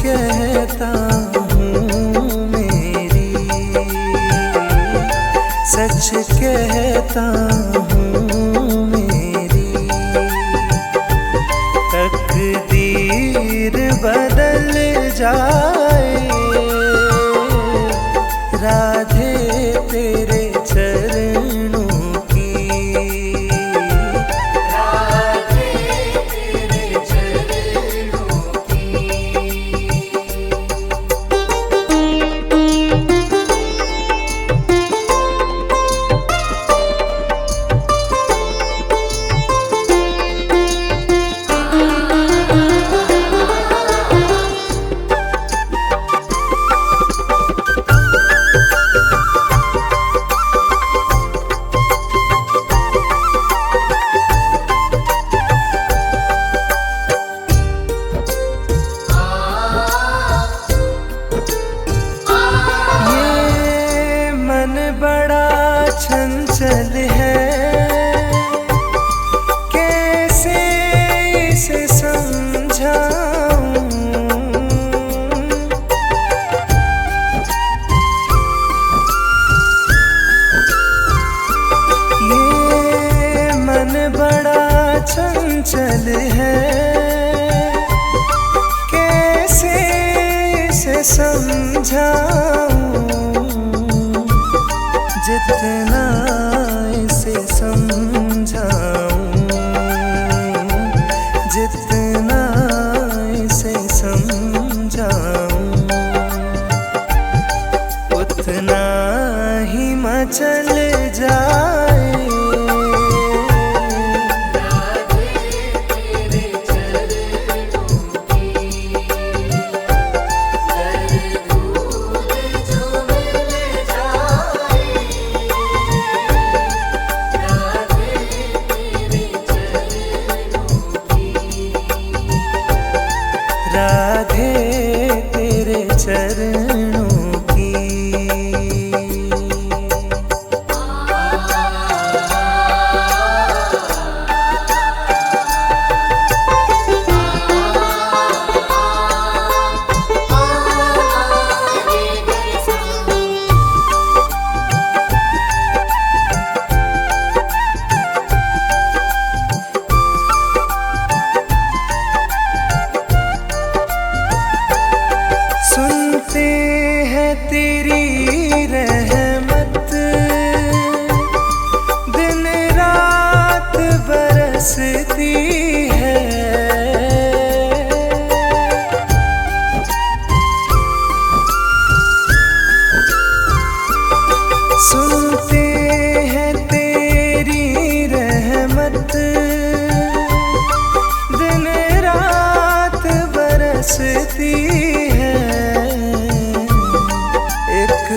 कहता हूँ मेरी, सच कहता हूँ मेरी, तकदीर बदल जाए राधे तेरे चरणों की, राधे तेरे चरणों की। बड़ा चंचल है, कैसे इसे समझाऊं, ये मन बड़ा चंचल है, कैसे इसे समझाऊं, जितना इसे समझाऊं, जितना इसे समझाऊं, उतना ही मचल जाए राधे तेरे चरणों की। सुनते हैं तेरी रहमत, दिन रात बरसती है, सुनते हैं तेरी रहमत, दिन रात बरसती है, एक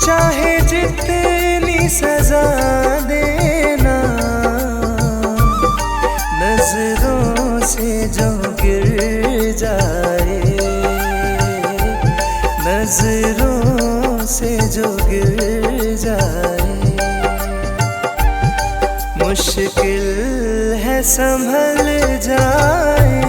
चाहे जितनी सजा देना, नजरों से जो गिर जाए, नजरों से जो गिर जाए, मुश्किल है संभल जाए।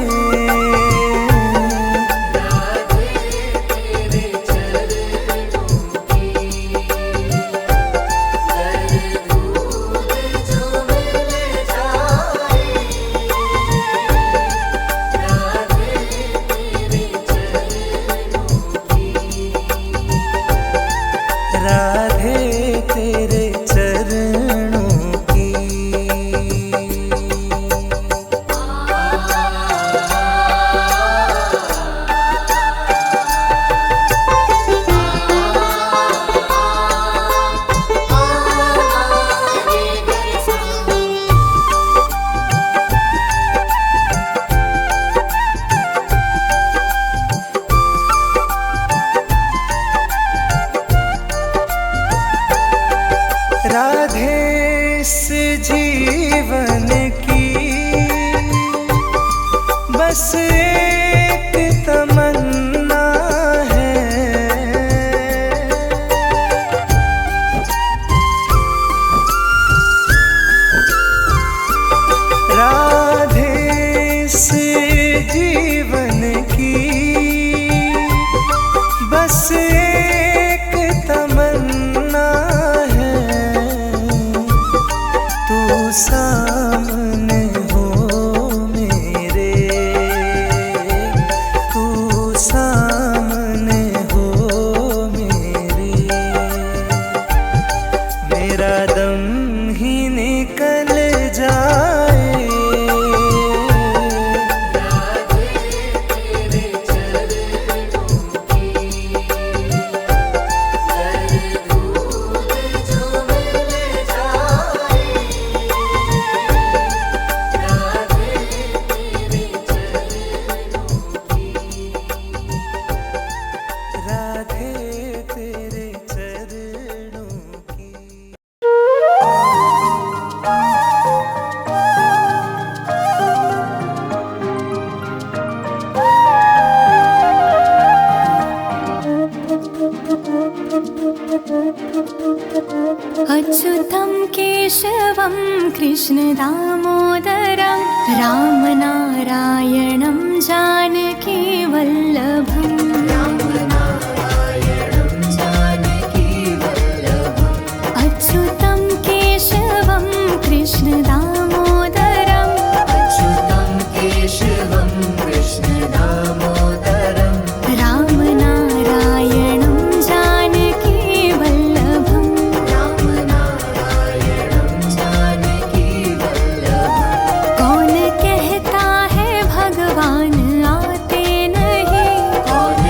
राधे तेरे चरणों की। राधे इस जीवन की बस एक तमन्ना है, राधे इस जीवन की बस एक तमन्ना है, तू सामने हो मेरे, तू सामने हो मेरे, मेरा दम ही निकल जाए। राधे तेरे चरणों की। अच्युतं केशवं कृष्ण दामोदरं रामनारायणं जानकी वल्लभम्। अच्युतं केशवं कृष्ण दामोदरं, अच्युतं केशवं कृष्ण दामोदरं रामनारायणं जानकी वल्लभम्। रामनारायणं जानकी वल्लभम्। कौन कहता है भगवान आते नहीं, कौन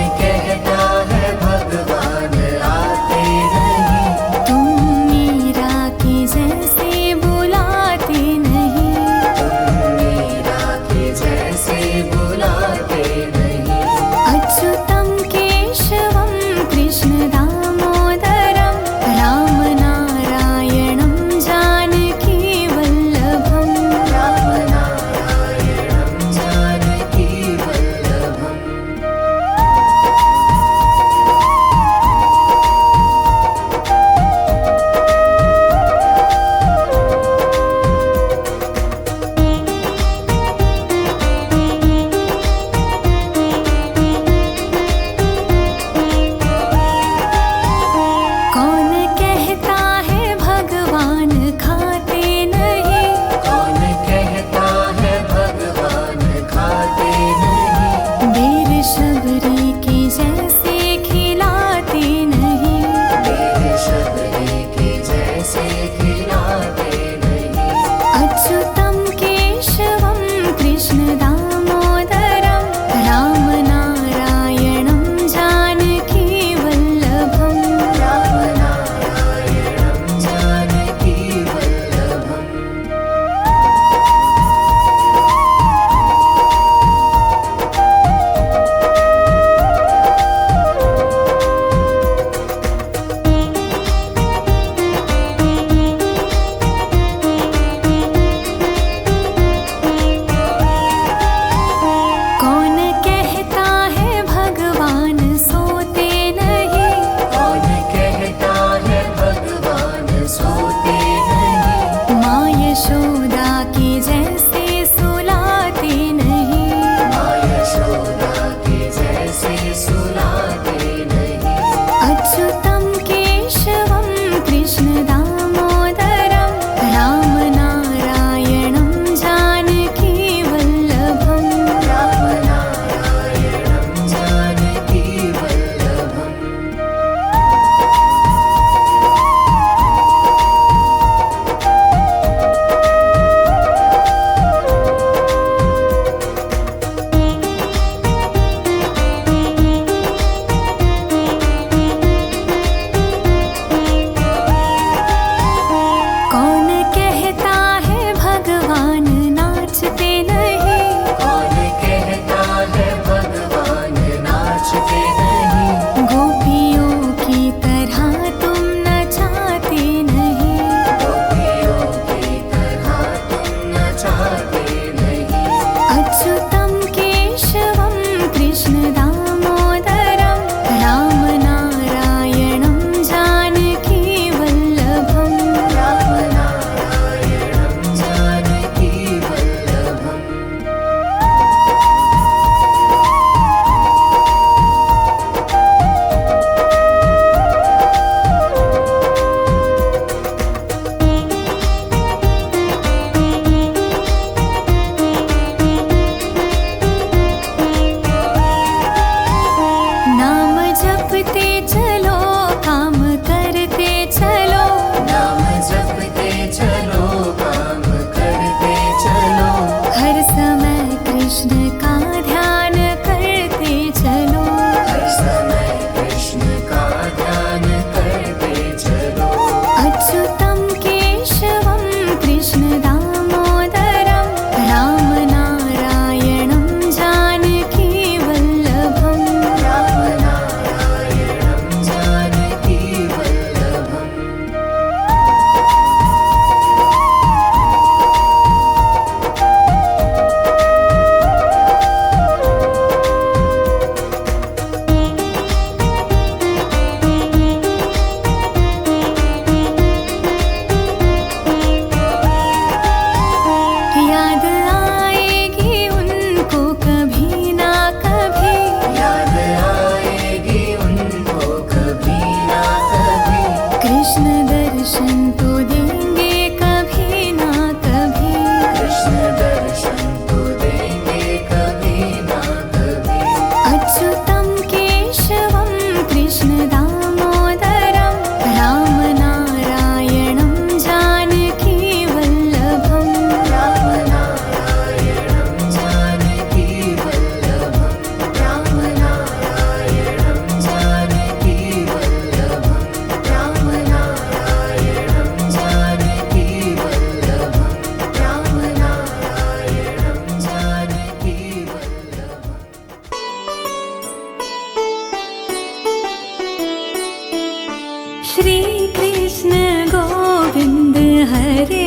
श्री कृष्ण गोविंद हरे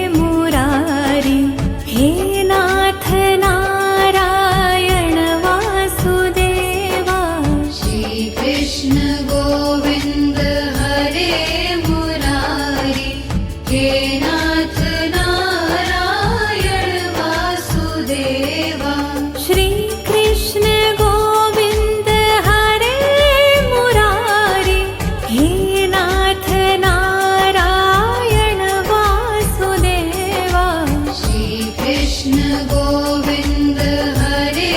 मुरारी, हे नाथ नारायण वासुदेवा। श्री कृष्ण गोविंद हरे मुरारी, हे नाथ नारायण वासुदेवा। श्री कृष्ण गोविंद हरे मुरारी, हे नाथ नारायण वासुदेवा। श्री कृष्ण गोविंद हरे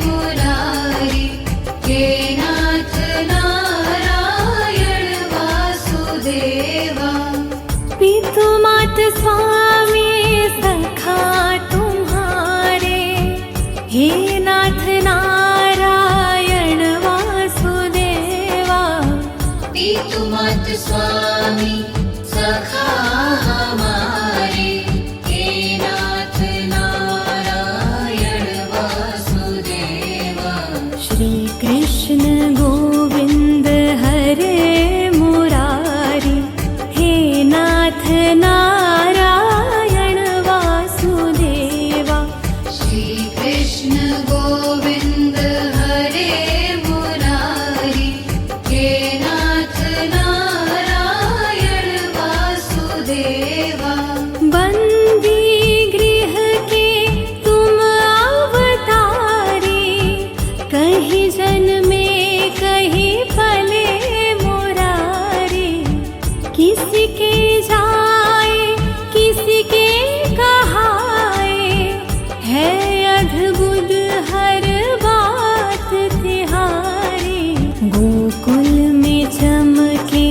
मुरारी, हे नाथ नारायण वासुदेवा। पितु मात स्वामी सखा तुम्हारे, हे नाथ नारायण वासुदेवा। पितु मात स्वामी सखा हमारे, हे नाथ नारायण वासुदेवा। श्री कृष्ण गोविंद हरे मुरारी, हे नाथ नारायण वासुदेवा। श्री कृष्ण गोविंद हरे मुरारी, हे नाथ नारायण वासुदेवा। बंदी गृह के तुम अवतारी, कहीं जन्मे कहीं पले मुरारी। किसी के जाए किसी के कहाए, है अद्भुत हर बात तिहारी। गोकुल में चमके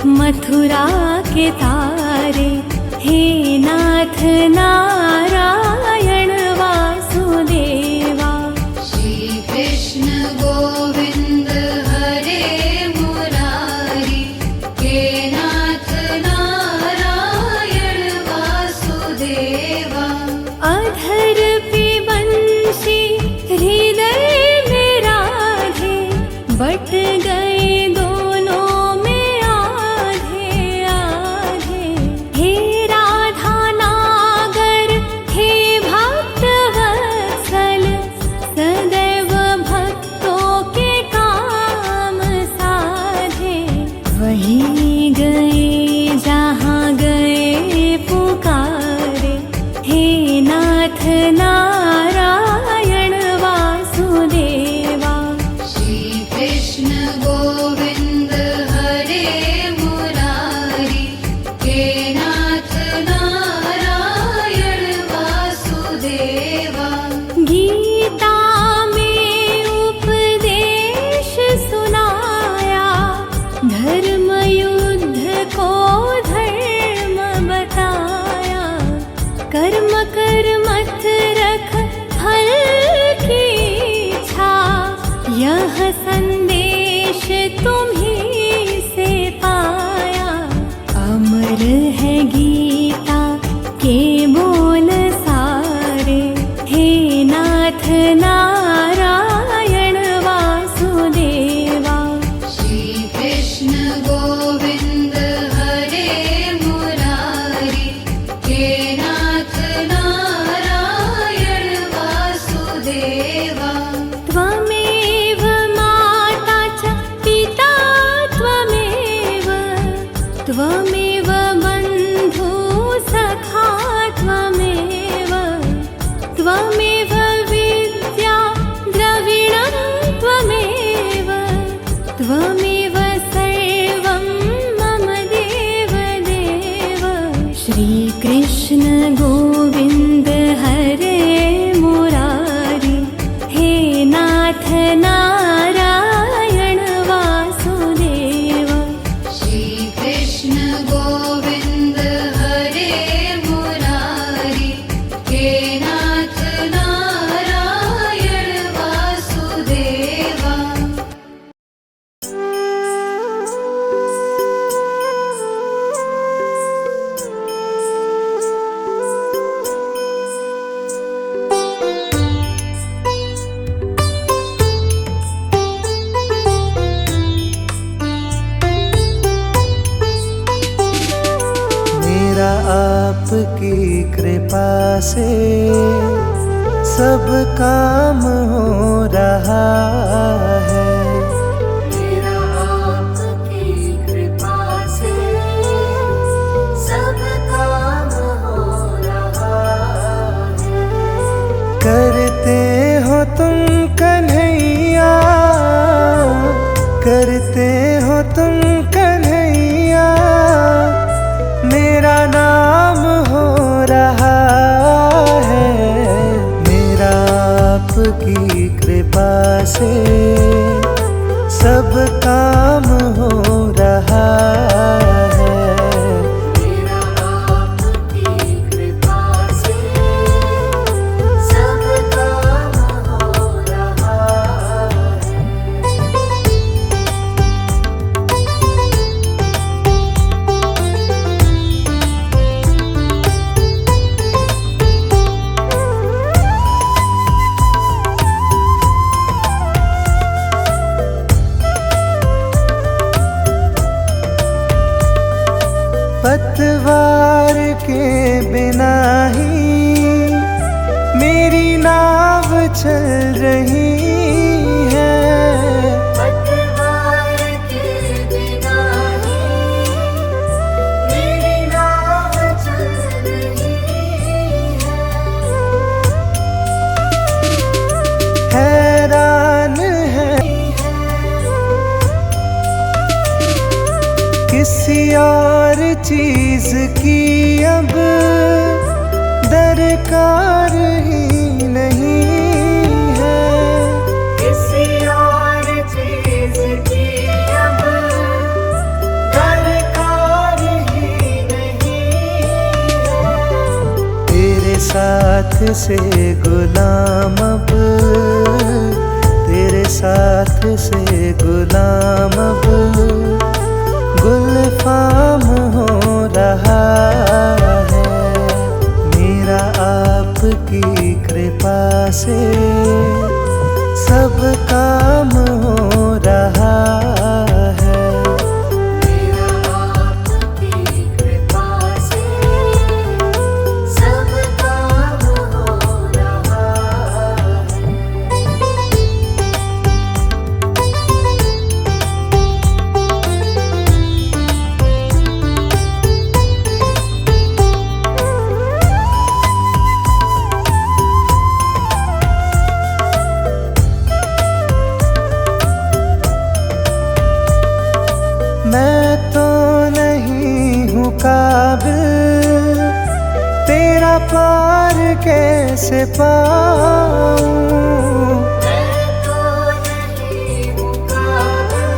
मथुरा के तारे, हे नाथ नारायण वासुदेवा। श्री कृष्ण गोविंद हरे मुरारी, हे नाथ नारायण वासुदेवा। अधर पे बंशी हृदय में राधे, बट गए दोनों में आधे आधे। हे राधा नागर, हे भक्त वत्सल, सदैव भक्तों के काम साधे। वही गए जहाँ गए पुकारे, हे नाथ नारायण वासुदेवा। श्री कृष्ण गोविंद हरे मुरारी, हे नाथ नारायण वासुदेवा। गीता में उपदेश सुनाया, धर्म युद्ध को धर्म बताया। कर्म कर मत रख फल की इच्छा, यह संदेश तुम्हीं से पाया। अमर है गीता के बोल सारे, हे नाथ नारायण वासुदेवा। श्री कृष्ण गोविंद हरे मुरारी, हे नाथ नारायण वासुदेवा। त्वमेव माता च पिता त्वमेव, त्वमेव बन्धु सखा त्वमेव। त्वमेव विद्या द्रविणं त्वमेव, त्वमेव सर्वं मम देव देव। श्री कृष्ण गोविंद हरे मुरारी, हे नाथ नारायण वासुदेवा। श्री कृष्ण गोविंद हरे मुरारी, हे नाथ नारायण वासुदेवा। आपकी कृपा से सब काम हो रहा है। मेरा आपकी कृपा से सब काम हो रहा है। करते हो तुम कन्हैया, करते हो तुम कन्हैया, मेरा नाम हो रहा है। मेरा आपकी कृपा से सब काम हो रहा है। मेरा आपकी कृपा से सब काम हो रहा है। पतवार के बिना ही मेरी नाव चल रही है। पतवार के बिना ही मेरी नाव चल रही है। हैरान है किसी और चीज की अब दरकार ही नहीं है। किसी और चीज की अब दरकार ही नहीं है। तेरे साथ से गुलाम अब, तेरे साथ से गुलाम अब गुलफाम हो रहा है। मेरा आपकी कृपा से सब काम हो रहा है। मेरा आपकी कृपा से सब काम हो रहा है। मैं तो नहीं हूँ काबिल, तेरा पार कैसे पाऊँ। मैं तो नहीं हूँ काबिल,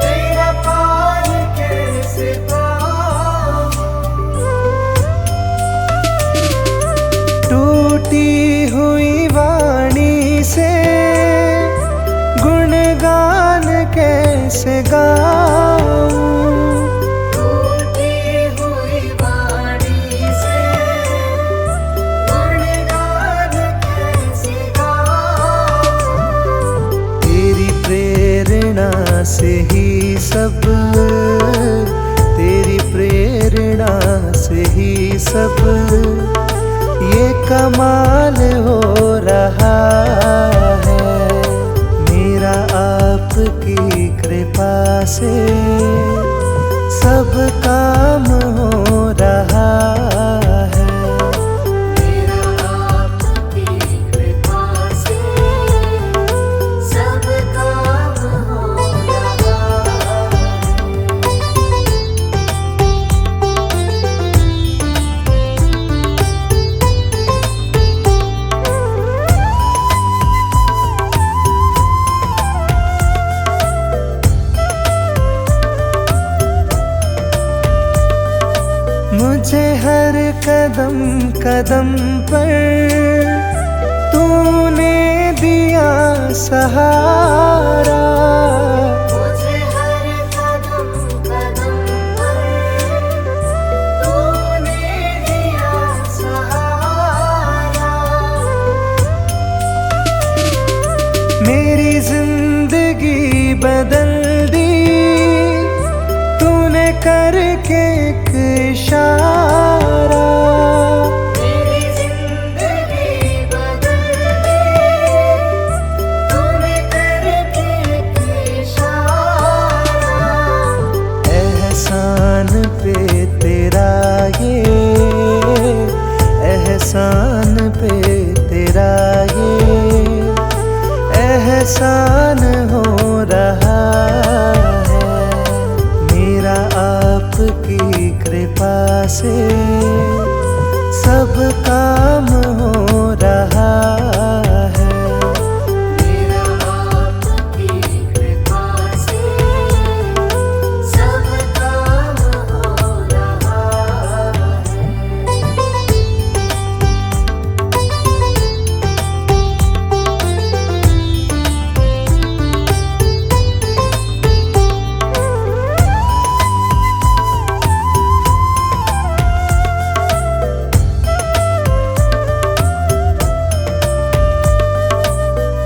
तेरा पार कैसे पाऊँ। टूटी हुई वाणी से गुणगान कैसे गाऊँ। टूटी हुई वाणी से गुणगान कैसे गाऊँ। तेरी प्रेरणा से ही सब, तेरी प्रेरणा से ही सब ये कमाल हो रहा है। मेरा आपकी कृपा से सब काम हो रहा है। मेरा आपकी कृपा से सब काम हो रहा है। मुझे हर कदम कदम पर तूने दिया सहारा। मुझे हर कदम कदम पर तूने दिया सहारा। मेरी जिंदगी बदल दी तूने करके एक इशारा। एहसान हो रहा है मेरा आपकी कृपा से सब काम हो रहा है। मेरा आपकी कृपा से सब काम हो रहा है।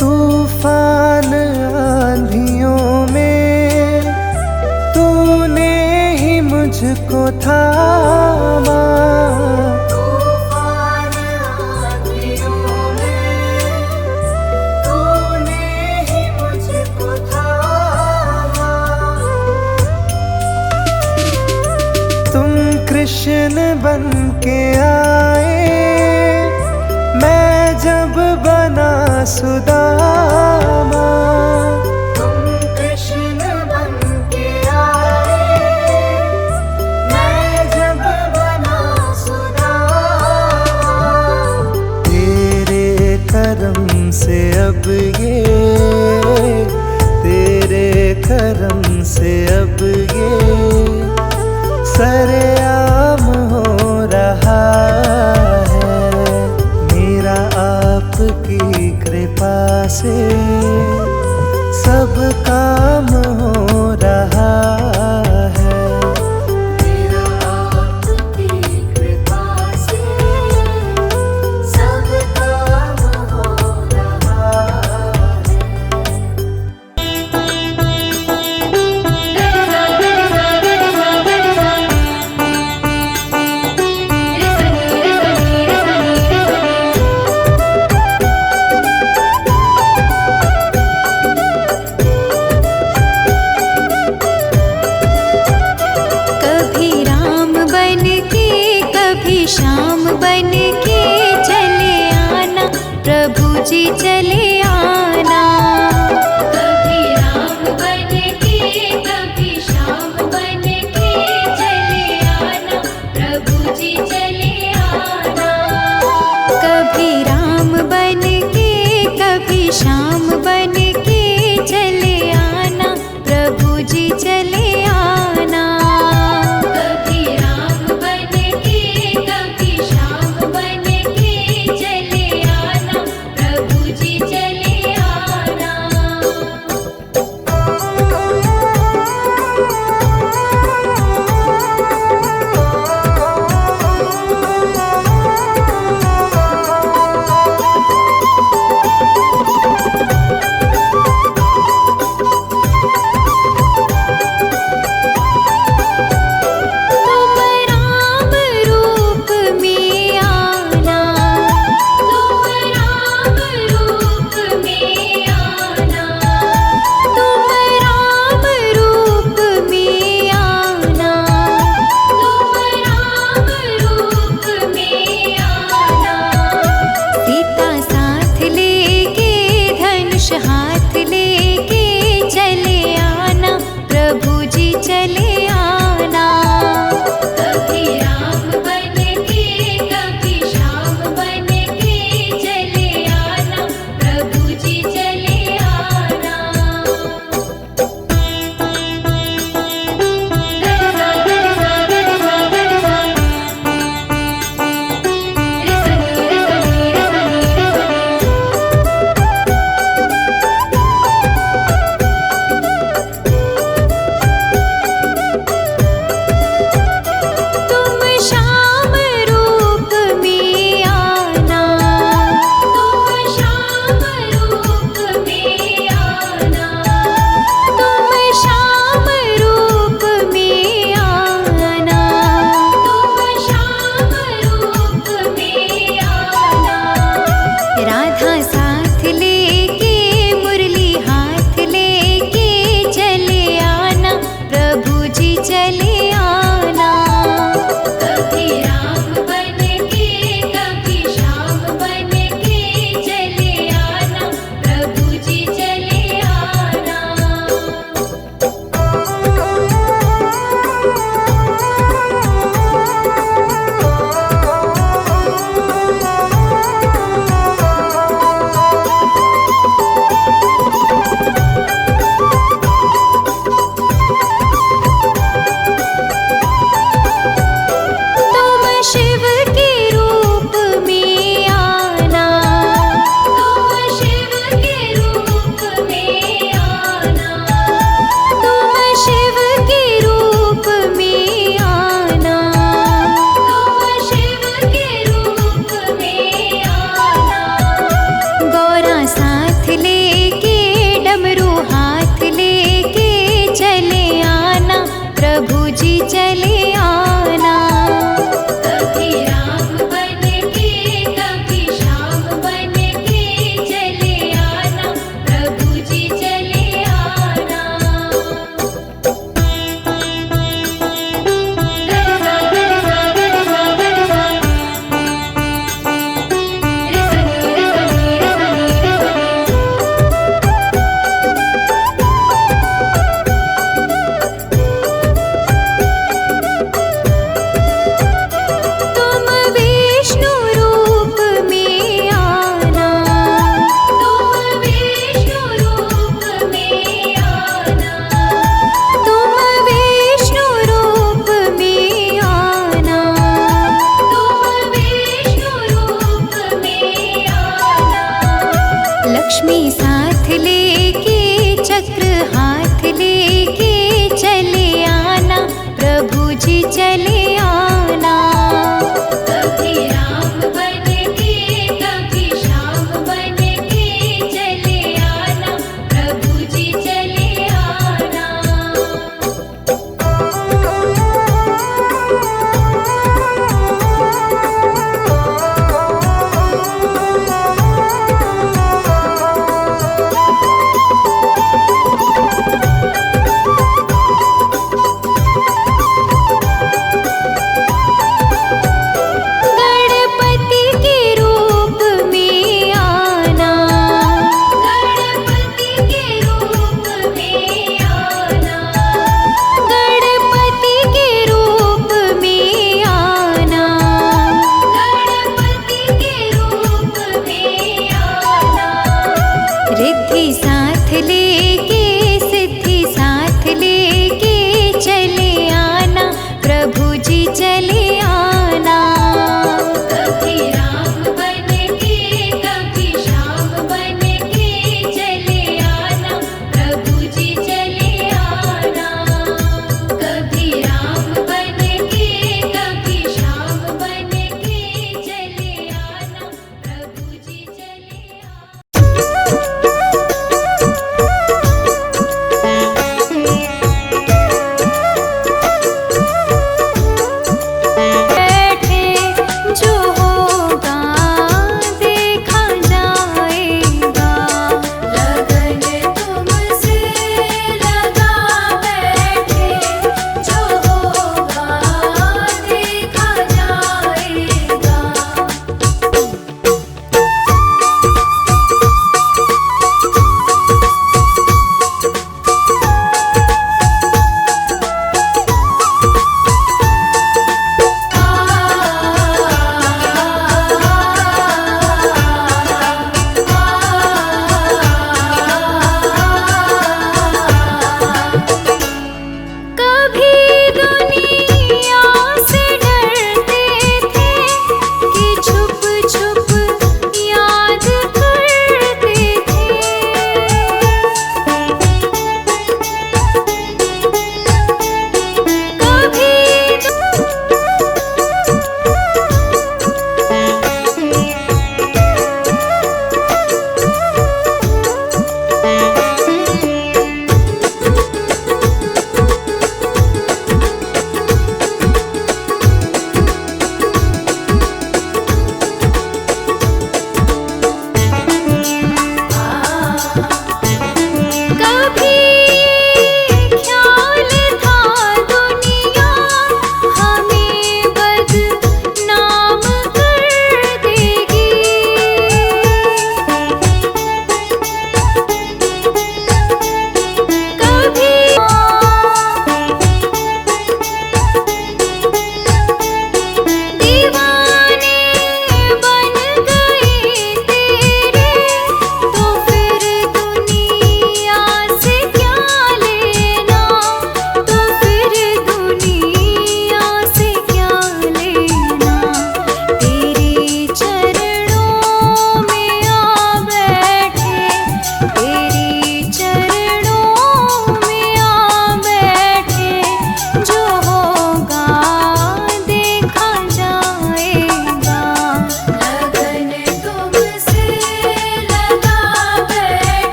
तूफान आंधियों में तूने ही मुझको थामा, तूफान आंधियों में तूने ही मुझको थामा। तुम कृष्ण बन के आए मैं जब बना सुदामा। तुम कृष्ण बन के आए मैं जब बना सुदामा। तेरे करम से अब ये तेरे करम से अब ये सरेआम हो रहा है मेरा आपकी कृपा से सब काम हो रहा है। मेरा आपकी कृपा से सब काम हो रहा है। कभी राम बन के कभी श्याम बन के चले आना प्रभु जी चले आना। कभी राम बन के कभी श्याम बन के चले आना प्रभु जी चले आना। कभी राम बन के कभी श्याम बन के चले आना प्रभु जी चले आना। कभी राम बन के कभी श्याम बन के चले आना प्रभु जी चले चले आना। कभी राम बन के कभी श्याम बन के चले आना, प्रभु जी चले आना। तुम विष्णु रूप में आना, तुम विष्णु रूप में आना, तुम विष्णु रूप में आना। तुम विष्णु रूप में आना। लक्ष्मी साथ लेके चक्र हाथ लेके चले आना, प्रभु जी चले आना। कभी राम बन के कभी श्याम बन के चले आना, प्रभु जी चले आना।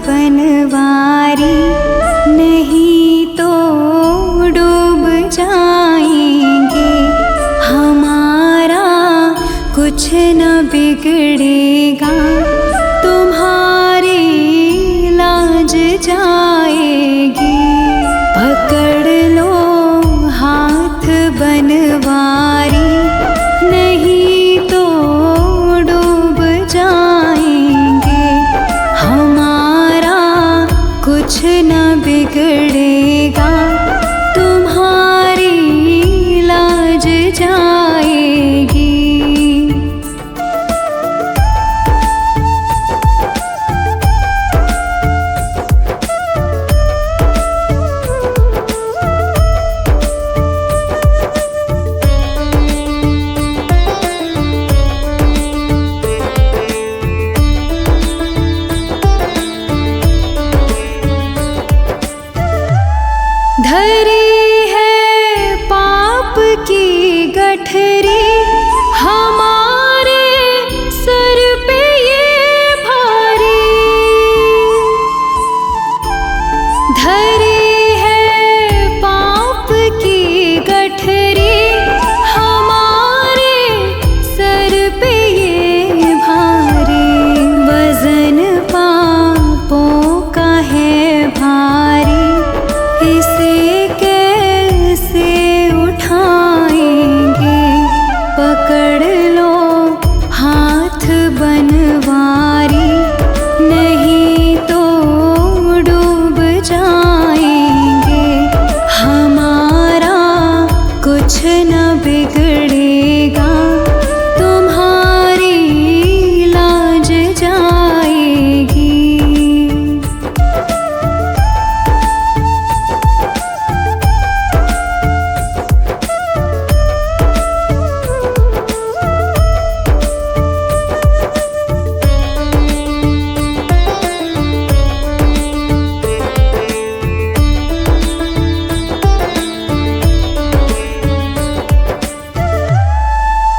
बनवारी, नहीं तो डूब जाएंगे। हमारा कुछ न बिगड़ेगा, तुम्हारी लाज जाएगी। पकड़ लो हाथ बनवारी, नहीं तो डूब जाएंगे। हमारा कुछ न बिगड़ेगा, तुम्हारी लाज जाएगी। धरी है पाप की गठरी, हमारे सर पे ये भारी। धरी है पाप की गठरी, हमारे सर पे ये भारी। वजन पापों का है भारी, इसे कैसे उठाएंगे। पकड़ लो हाथ बनवारी, नहीं तो डूब जाएंगे। हमारा कुछ न बिगड़ेगा, तुम्हारी लाज जाएगी।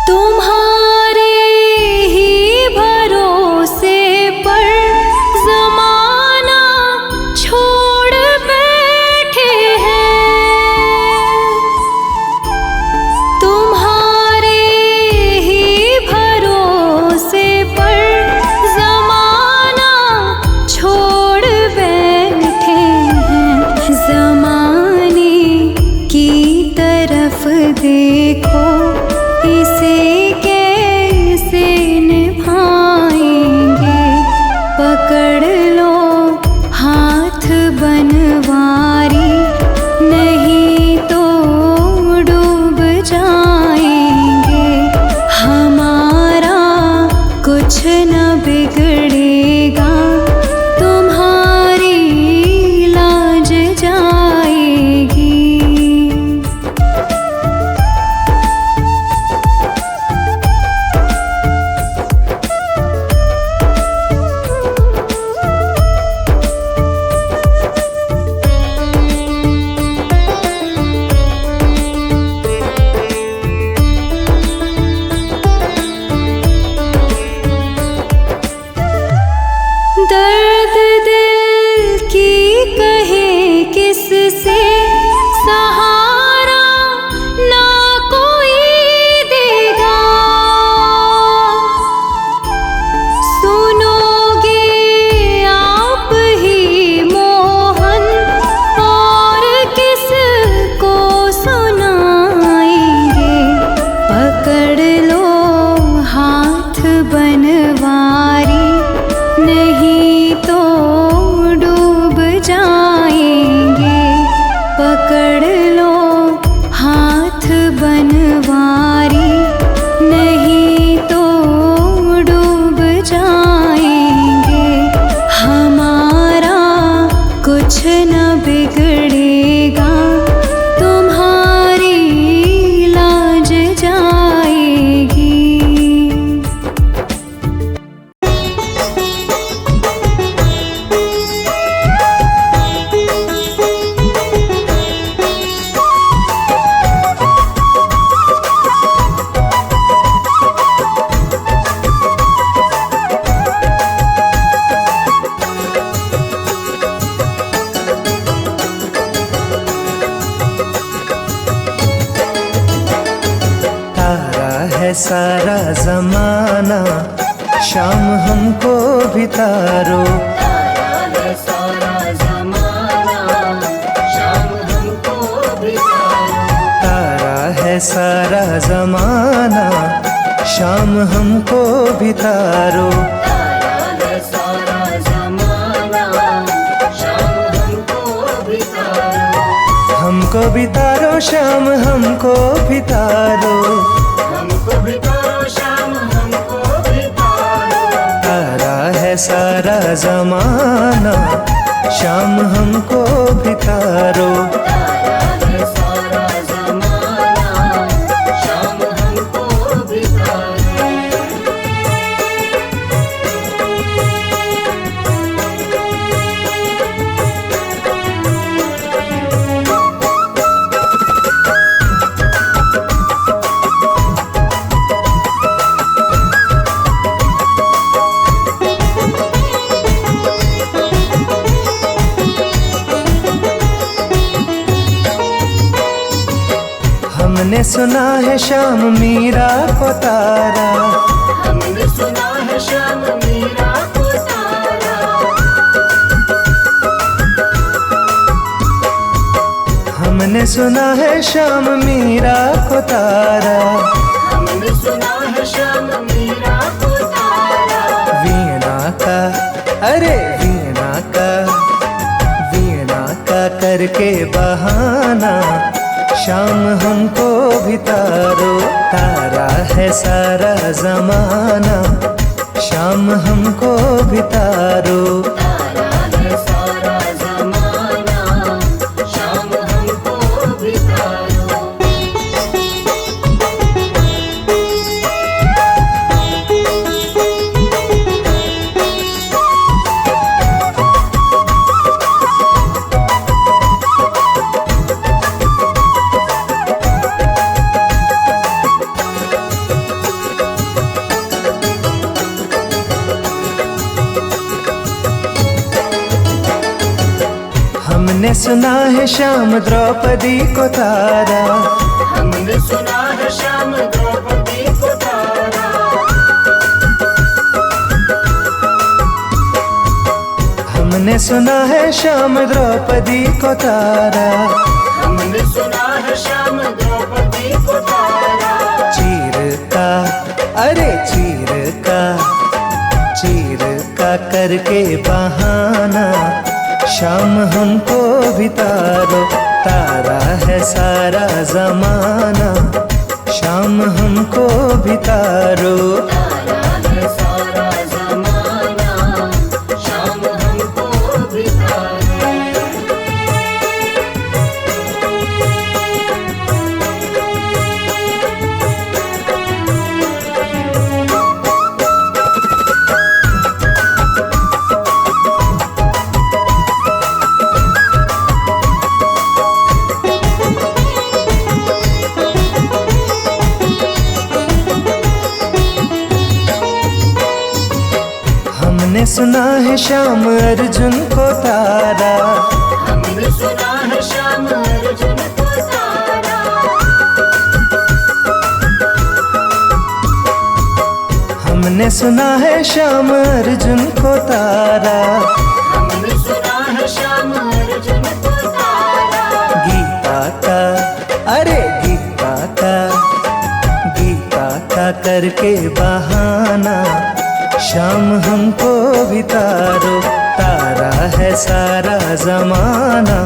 तुम्हारे ही भरोसे पर ज़माना छोड़ बैठे हैं। तुम्हारे ही भरोसे पर ज़माना छोड़ बैठे हैं। ज़माने की तरफ देखो, इसे कैसे निभाएंगे। पकड़ लो हाथ बनवारी, नहीं तो डूब जाएंगे। हमारा कुछ न बिगड़ेगा, तुम्हारी लाज जाएगी। दर्द दिल की कहे किससे, सहारा ना कोई देगा। सुनोगे आप ही मोहन, और किसको सुनाएंगे। पकड़ लो हाथ बनवारी, नहीं तो डूब जाएंगे। पकड़ लो सारा जमाना, शाम हमको भी तारो। तारा है सारा जमाना, शाम हमको भी तारो। तारा है सारा जमाना, शाम हमको भी तारो। तारा है सारा जमाना, शाम हमको भी तारो। हमको भी तारो, शाम हमको भी तारो। हमको भी तारो, शाम हमको भी तारो। तारा है सारा जमाना, शाम हमको भी तारो। तारा है सारा जमाना, शाम हमको भी तारो। हमने सुना है श्याम मीरा को तारा। हमने सुना है श्याम मीरा को तारा। हमने सुना है श्याम मीरा को तारा। हमने सुना है श्याम मीरा को तारा। वीणा का, अरे वीणा का, वीणा का करके बहाना, शाम हमको भी तारो। तारा है सारा जमाना, शाम हमको भी तारो। तारा है सारा जमाना, शाम हमको भी तारो। हमने सुना है श्याम द्रौपदी को तारा। हमने सुना है श्याम द्रौपदी को तारा। हमने सुना है श्याम द्रौपदी को तारा। हमने सुना है श्याम द्रौपदी को तारा। चीर का, अरे चीर का, चीर का करके बहाना, शाम हमको भी तारो। तारा है सारा जमाना, शाम हमको भी तारो। तारा है सारा जमाना, शाम हमको भी तारो। हमने सुना है श्याम अर्जुन को तारा। हमने सुना है श्याम अर्जुन को तारा। हमने सुना है श्याम अर्जुन को तारा। हमने सुना है श्याम अर्जुन को तारा। गीता का, अरे गीता का, गीता का करके बहाना, शाम हमको भी तारो। तारा है सारा जमाना,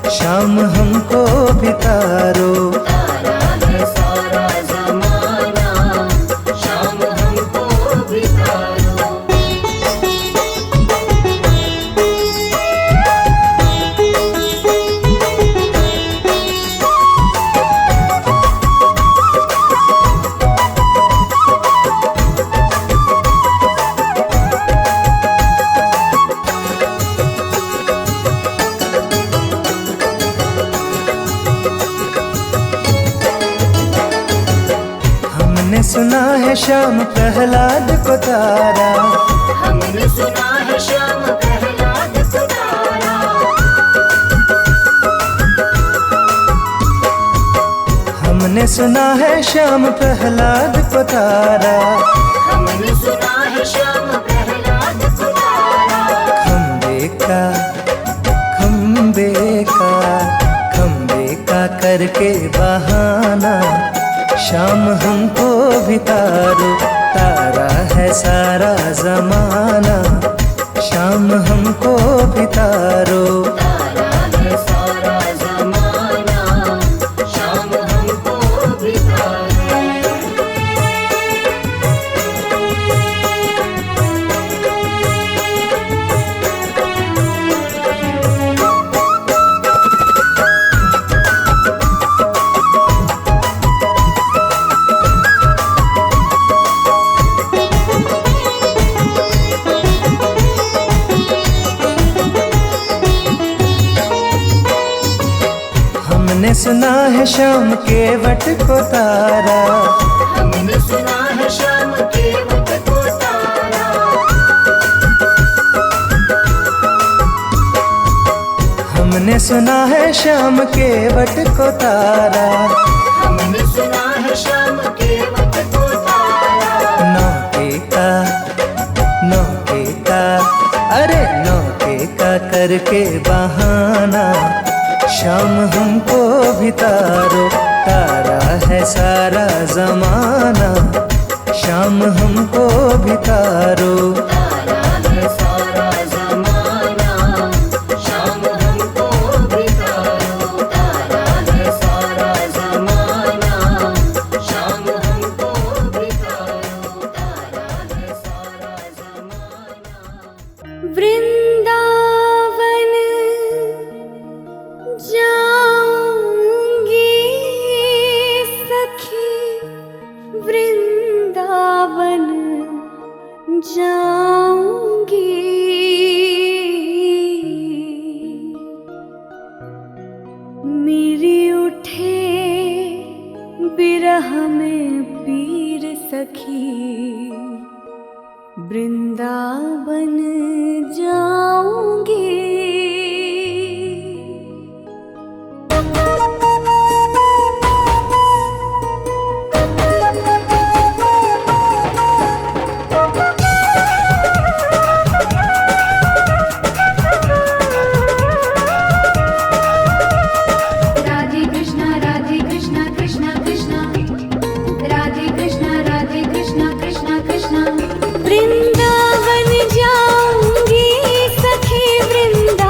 शाम हमको भी तारो। तारा है सारा जमाना, शाम हमको भी तारो। हमने सुना है श्याम प्रहलाद को तारा। हमने सुना है श्याम प्रहलाद को तारा। हमने सुना है श्याम प्रहलाद को तारा, हमने सुना है श्याम प्रहलाद को तारा। खम्बे का करके बहाना, शाम हमको भी तारो, तारा है सारा जमाना, शाम हमको भी तारो। तारा है सारा जमाना, शाम हमको भी तारो। हमने सुना है श्याम के वट को तारा, हमने सुना है श्याम के वट को तारा। हमने सुना है श्याम के वट को तारा, हमने सुना है श्याम के वट को तारा। नौके का अरे नौके का करके बहाना, शाम हमको भी तारो, तारा है सारा जमाना, शाम हमको भी तारो। तारा है सारा जमाना, शाम हमको भी तारो। तारा है सारा जमाना, शाम हमको भी तारो। तारा है सारा जमाना। वृंदावन जाऊंगी सखी, वृंदावन जाऊंगी। मेरी उठे बिरह में पीर सखी, वृंदावन जाऊंगी। राधे कृष्णा कृष्णा कृष्णा, राधे कृष्णा कृष्णा कृष्णा। वृंदावन जाऊंगी सखी, वृंदावन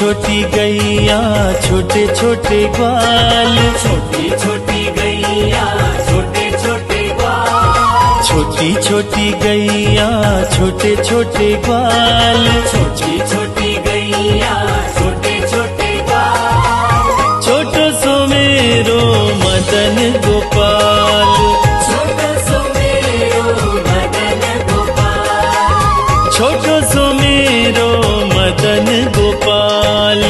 छोटी गैया छोटे छोटे ग्वाल, छोटी छोटी गैया छोटे छोटे ग्वाल, छोटी छोटी गैया छोटे छोटे ग्वाल, छोटी छोटी गैया छोटे छोटे ग्वाल, छोटो सो मेरो मदन गोपाल, छोटो सो मेरो मदन गोपाल, छोटो सो मेरो मदन गोपाल।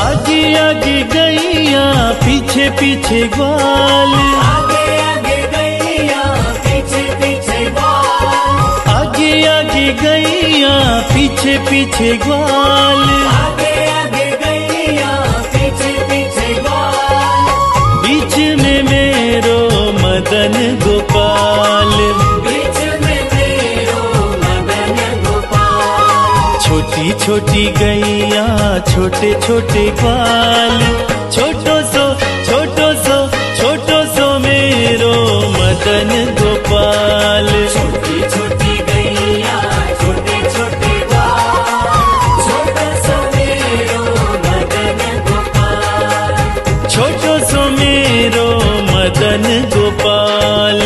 आगे आगे गैया पीछे पीछे ग्वाल, आगे आगे गैया पीछे पीछे ग्वाल, आगे आगे गैया पीछे पीछे ग्वाल, आगे आगे गैया पीछे पीछे ग्वाल, बीच में मेरो मदन गोपाल, बीच में मेरो मदन गोपाल, छोटी छोटी गैया छोटे छोटे ग्वाल, छोटो सो मेरो मदन गोपाल, छोटी छोटी गैया छोटे छोटे ग्वाल, छोटो सो मेरो मदन गोपाल, छोटो सो मेरो मदन गोपाल।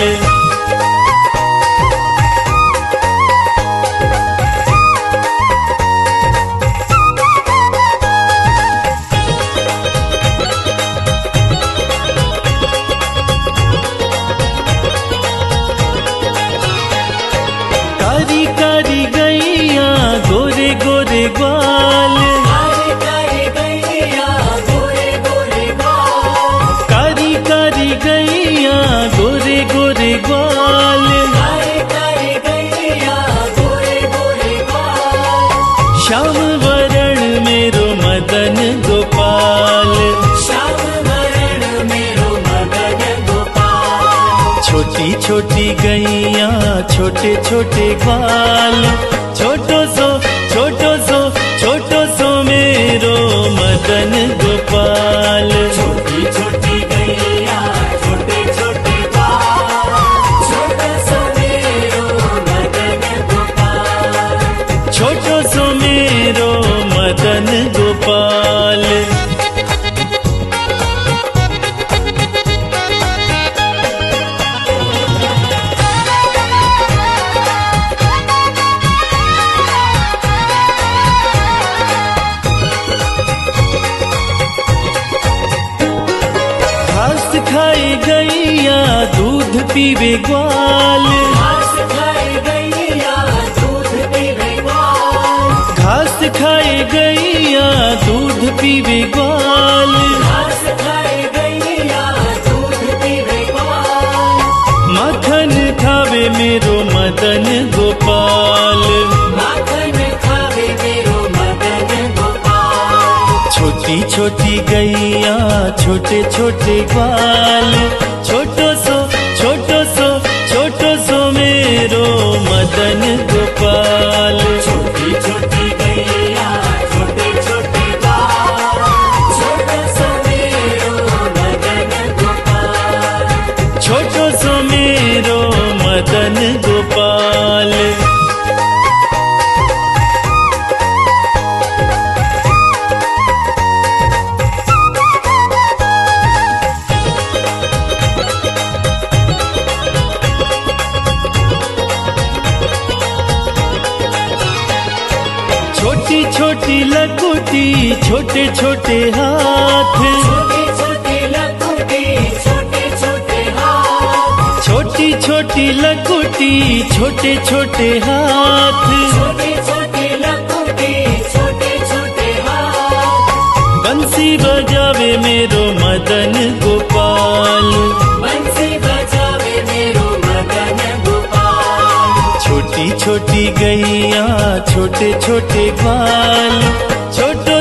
कारी कारी गैया गोरे गोरे ग्वाल, कारी कारी गैया गोरे गोरे ग्वाल, कारी कारी गैया गोरे गोरे ग्वाल, कारी कारी गैया गोरे गोरे ग्वाल, श्याम वरण मेरो मदन गोपाल, श्याम वरण मेरो मदन गोपाल, छोटी छोटी गैया छोटे छोटे ग्वाल, छोटो सो मेरो मदन गोपाल, छोटी छोटी गैया छोटे छोटे ग्वाल, छोटो सो मेरो मदन गोपाल, छोटो सो मेरो मदन गोपाल। घास खाई गैया दूध पीवे ग्वाल, घास खाए गैया दूध पीवे ग्वाल, घास खाई गैया दूध पीवे ग्वाल, घास खाए गैया दूध पीवे ग्वाल, माखन खावे मेरो मदन गोपाल, माखन खावे मेरो मदन गोपाल, छोटी छोटी गैया छोटे छोटे ग्वाल, छोटो सो मेरो मदन गोपाल, छोटी छोटी गैया छोटे छोटे ग्वाल, छोटो सो मेरो मदन गोपाल, छोटो सो मेरो मदन गोपाल। छोटी छोटी लकुटी छोटे छोटे हाथ, छोटी छोटी लकुटी छोटे छोटे हाथ, छोटी छोटी लकुटी छोटे छोटे हाथ, छोटी छोटी लकुटी छोटे छोटे हाथ, बंसी बजावे मेरो मदन गोपाल, बंसी बजावे मेरो मदन गोपाल, छोटी छोटी गैया छोटे छोटे ग्वाल, छोटो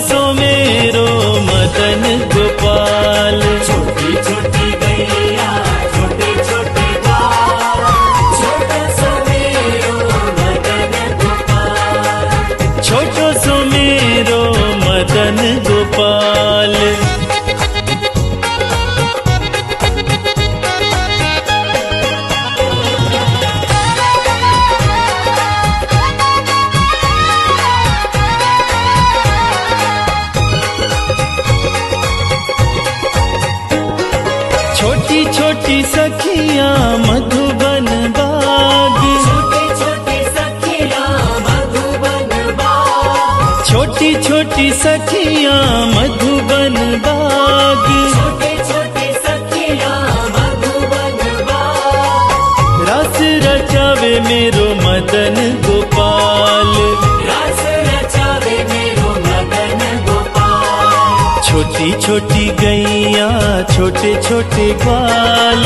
सो मेरो मदन गोपाल, छोटी छोटी गैया छोटे छोटे ग्वाल, छोटो सो मेरो मदन छोटी सखियां मधुबन बाग, छोटी छोटी सखियां मधुबन बाग, छोटी छोटी सखियां मधुबन बाग, छोटी छोटी सखियां मधुबन बाग, रास रचावे मेरो मदन गोपाल, रास रचावे मेरो मदन गोपाल। छोटी छोटी गैया छोटे छोटे ग्वाल,